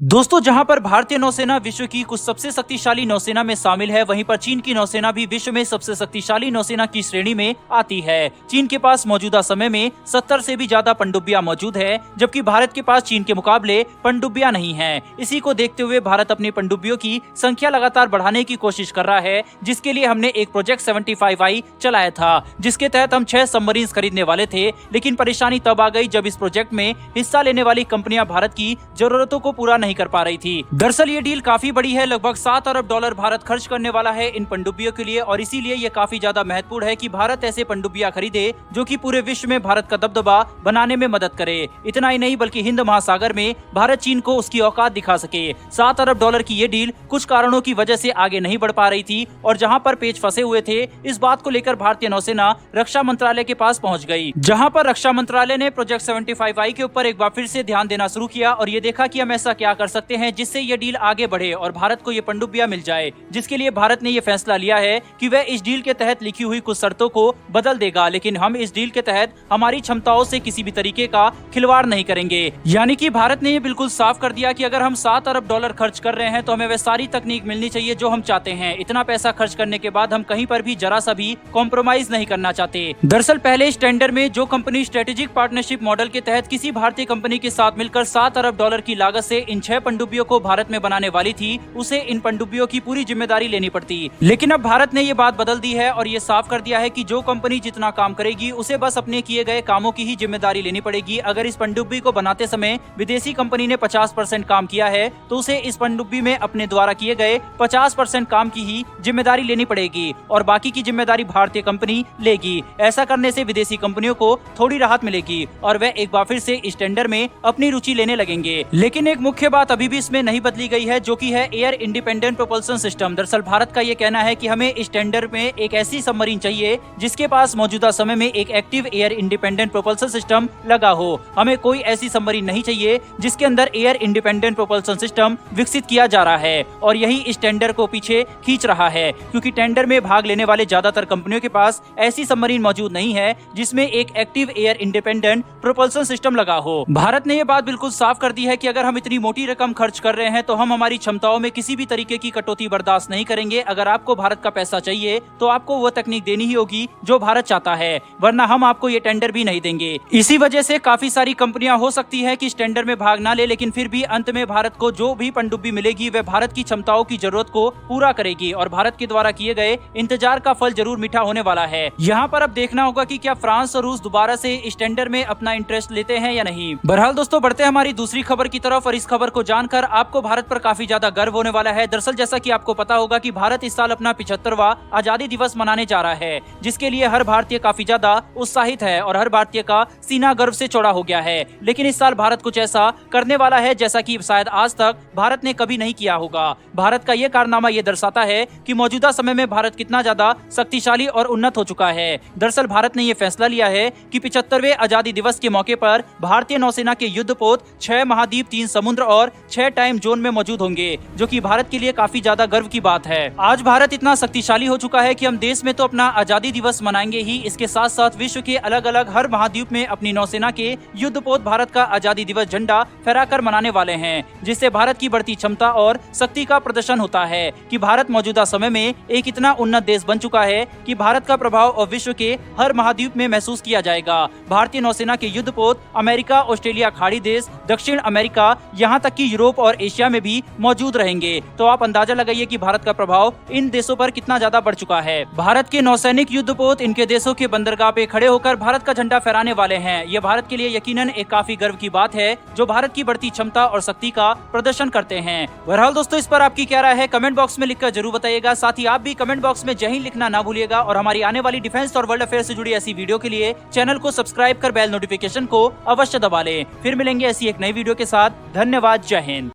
दोस्तों, जहां पर भारतीय नौसेना विश्व की कुछ सबसे शक्तिशाली नौसेना में शामिल है, वहीं पर चीन की नौसेना भी विश्व में सबसे शक्तिशाली नौसेना की श्रेणी में आती है। चीन के पास मौजूदा समय में 70 से भी ज्यादा पनडुब्बियां मौजूद है, जबकि भारत के पास चीन के मुकाबले पनडुब्बियां नहीं है। इसी को देखते हुए भारत अपनी पनडुब्बियों की संख्या लगातार बढ़ाने की कोशिश कर रहा है, जिसके लिए हमने एक प्रोजेक्ट 75I चलाया था, जिसके तहत हम 6 सबमरीन खरीदने वाले थे। लेकिन परेशानी तब आ गई जब इस प्रोजेक्ट में हिस्सा लेने वाली कंपनियां भारत की जरूरतों को पूरा नहीं कर पा रही थी। दरअसल ये डील काफी बड़ी है, लगभग $7 अरब भारत खर्च करने वाला है इन पनडुब्बियों के लिए, और इसीलिए ये काफी ज्यादा महत्वपूर्ण है कि भारत ऐसे पनडुब्बियां खरीदे जो कि पूरे विश्व में भारत का दबदबा बनाने में मदद करे। इतना ही नहीं, बल्कि हिंद महासागर में भारत चीन को उसकी औकात दिखा सके। $7 अरब की ये डील कुछ कारणों की वजह से आगे नहीं बढ़ पा रही थी, और जहां पर पेच फंसे हुए थे, इस बात को लेकर भारतीय नौसेना रक्षा मंत्रालय के पास पहुंच गई, जहां पर रक्षा मंत्रालय ने प्रोजेक्ट 75I के ऊपर एक बार फिर से ध्यान देना शुरू किया और ये देखा कि हम ऐसा क्या कर सकते हैं जिससे ये डील आगे बढ़े और भारत को ये पनडुब्बियां मिल जाए। जिसके लिए भारत ने ये फैसला लिया है कि वह इस डील के तहत लिखी हुई कुछ शर्तों को बदल देगा, लेकिन हम इस डील के तहत हमारी क्षमताओं से किसी भी तरीके का खिलवाड़ नहीं करेंगे। यानी कि भारत ने ये बिल्कुल साफ कर दिया कि अगर हम $7 अरब खर्च कर रहे हैं तो हमें वह सारी तकनीक मिलनी चाहिए जो हम चाहते हैं। इतना पैसा खर्च करने के बाद हम कहीं पर भी जरा सा भी कॉम्प्रोमाइज नहीं करना चाहते। दरअसल पहले इस टेंडर में जो कंपनी स्ट्रेटेजिक पार्टनरशिप मॉडल के तहत किसी भारतीय कंपनी के साथ मिलकर $7 अरब की लागत से इन 6 पनडुब्बियों को भारत में बनाने वाली थी, उसे इन पनडुब्बियों की पूरी जिम्मेदारी लेनी पड़ती। लेकिन अब भारत ने ये बात बदल दी है और ये साफ कर दिया है कि जो कंपनी जितना काम करेगी उसे बस अपने किए गए कामों की ही जिम्मेदारी लेनी पड़ेगी। अगर इस पनडुब्बी को बनाते समय विदेशी कंपनी ने 50% काम किया है तो उसे इस पनडुब्बी में अपने द्वारा किए गए 50% काम की ही जिम्मेदारी लेनी पड़ेगी और बाकी की जिम्मेदारी भारतीय कंपनी लेगी। ऐसा करने से विदेशी कंपनियों को थोड़ी राहत मिलेगी और वह एक बार फिर से इस टेंडर में अपनी रुचि लेने लगेंगे। लेकिन एक मुख्य बात अभी भी इसमें नहीं बदली गई है, जो कि है एयर इंडिपेंडेंट प्रोपल्सन सिस्टम। दरअसल भारत का ये कहना है कि हमें इस टेंडर में एक ऐसी सबमरीन चाहिए जिसके पास मौजूदा समय में एक active air independent propulsion system लगा हो। हमें कोई ऐसी सबमरीन नहीं चाहिए जिसके अंदर एयर इंडिपेंडेंट प्रोपल्सन सिस्टम विकसित किया जा रहा है, और यही इस टेंडर को पीछे खींच रहा है, क्योंकि टेंडर में भाग लेने वाले ज्यादातर कंपनियों के पास ऐसी सबमरीन मौजूद नहीं है जिसमें एक active air independent propulsion system लगा हो। भारत ने यह बात बिल्कुल साफ कर दी है कि अगर हम इतनी मोटी रकम खर्च कर रहे हैं तो हम हमारी क्षमताओं में किसी भी तरीके की कटौती बर्दाश्त नहीं करेंगे। अगर आपको भारत का पैसा चाहिए तो आपको वो तकनीक देनी ही होगी जो भारत चाहता है, वरना हम आपको ये टेंडर भी नहीं देंगे। इसी वजह से काफी सारी कंपनियां हो सकती है कि इस टेंडर में भाग ना ले, लेकिन फिर भी अंत में भारत को जो भी पनडुब्बी मिलेगी वह भारत की क्षमताओं की जरूरत को पूरा करेगी और भारत के द्वारा किए गए इंतजार का फल जरूर मीठा होने वाला है। यहाँ पर अब देखना होगा कि क्या फ्रांस और रूस दोबारा से इस टेंडर में अपना इंटरेस्ट लेते हैं या नहीं। बहरहाल दोस्तों, बढ़ते हैं हमारी दूसरी खबर की तरफ, और इस खबर को जानकर आपको भारत पर काफी ज्यादा गर्व होने वाला है। दरअसल जैसा कि आपको पता होगा कि भारत इस साल अपना 75वां आजादी दिवस मनाने जा रहा है, जिसके लिए हर भारतीय काफी ज्यादा उत्साहित है और हर भारतीय का सीना गर्व से चौड़ा हो गया है। लेकिन इस साल भारत कुछ ऐसा करने वाला है जैसा कि शायद आज तक भारत ने कभी नहीं किया होगा। भारत का ये कारनामा ये दर्शाता है कि मौजूदा समय में भारत कितना ज्यादा शक्तिशाली और उन्नत हो चुका है। दरअसल भारत ने ये फैसला लिया है कि 75वें आजादी दिवस के मौके पर भारतीय नौसेना के युद्धपोत 6 महाद्वीप, 3 समुद्र और 6 टाइम जोन में मौजूद होंगे, जो कि भारत के लिए काफी ज्यादा गर्व की बात है। आज भारत इतना शक्तिशाली हो चुका है कि हम देश में तो अपना आजादी दिवस मनाएंगे ही, इसके साथ साथ विश्व के अलग अलग हर महाद्वीप में अपनी नौसेना के युद्धपोत भारत का आजादी दिवस झंडा फहराकर मनाने वाले हैं, जिससे भारत की बढ़ती क्षमता और शक्ति का प्रदर्शन होता है कि भारत मौजूदा समय में एक इतना उन्नत देश बन चुका है कि भारत का प्रभाव और विश्व के हर महाद्वीप में महसूस किया जाएगा। भारतीय नौसेना के युद्धपोत अमेरिका, ऑस्ट्रेलिया, खाड़ी देश, दक्षिण अमेरिका, यहाँ तक कि यूरोप और एशिया में भी मौजूद रहेंगे। तो आप अंदाजा लगाइए कि भारत का प्रभाव इन देशों पर कितना ज्यादा बढ़ चुका है। भारत के नौसैनिक युद्धपोत इनके देशों के बंदरगाह पे खड़े होकर भारत का झंडा फहराने वाले हैं। ये भारत के लिए यकीनन एक काफी गर्व की बात है, जो भारत की बढ़ती क्षमता और शक्ति का प्रदर्शन करते हैं। बहरहाल दोस्तों, इस पर आपकी क्या राय है कमेंट बॉक्स में लिखकर जरूर बताइएगा। साथ ही आप भी कमेंट बॉक्स में जय हिंद लिखना ना भूलिएगा, और हमारी आने वाली डिफेंस और वर्ल्ड अफेयर से जुड़ी ऐसी वीडियो के लिए चैनल को सब्सक्राइब कर बेल नोटिफिकेशन को अवश्य दबा लें। फिर मिलेंगे ऐसी एक नई वीडियो के साथ। धन्यवाद। जय हिंद।